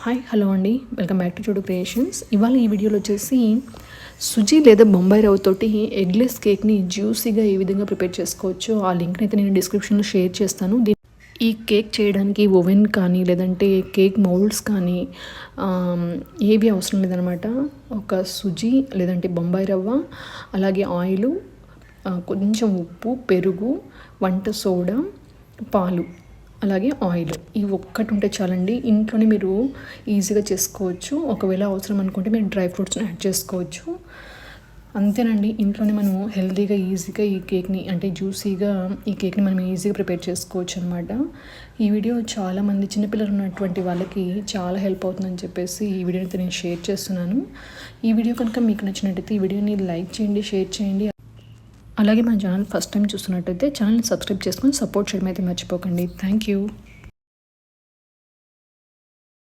Hi hello అండి, welcome back to చూడు creations. ఇవాళ ఈ వీడియోలో వచ్చేసి సుజీ లేదా బొంబాయి రవ్వతోటి ఎగ్లెస్ కేక్ని జ్యూసీగా ఏ విధంగా ప్రిపేర్ చేసుకోవచ్చో ఆ లింక్ని అయితే నేను డిస్క్రిప్షన్లో షేర్ చేస్తాను. ఈ కేక్ చేయడానికి ఓవెన్ కానీ లేదంటే కేక్ మౌల్డ్స్ కానీ ఏవి అవసరం లేదనమాట. ఒక సుజీ లేదంటే బొంబాయి రవ్వ, అలాగే ఆయిలు, కొంచెం ఉప్పు, పెరుగు, వంట సోడా, పాలు, అలాగే ఆయిల్, ఇవి ఒక్కటి ఉంటే చాలండి. ఇంట్లోనే మీరు ఈజీగా చేసుకోవచ్చు. ఒకవేళ అవసరం అనుకుంటే మీరు డ్రై ఫ్రూట్స్ని యాడ్ చేసుకోవచ్చు. అంతేనండి, ఇంట్లోనే మనం హెల్తీగా ఈజీగా ఈ కేక్ని అంటే జ్యూసీగా ఈ కేక్ని మనం ఈజీగా ప్రిపేర్ చేసుకోవచ్చు అనమాట. ఈ వీడియో చాలామంది చిన్నపిల్లలు ఉన్నటువంటి వాళ్ళకి చాలా హెల్ప్ అవుతుందని చెప్పేసి ఈ వీడియోని అయితే నేను షేర్ చేస్తున్నాను. ఈ వీడియో కనుక మీకు నచ్చినట్టయితే ఈ వీడియోని లైక్ చేయండి, షేర్ చేయండి. అలాగే మా ఛానల్ ఫస్ట్ టైం చూస్తున్నట్టయితే ఛానల్ని సబ్స్క్రైబ్ చేసుకొని సపోర్ట్ చేయడం అయితే మర్చిపోకండి. Thank you.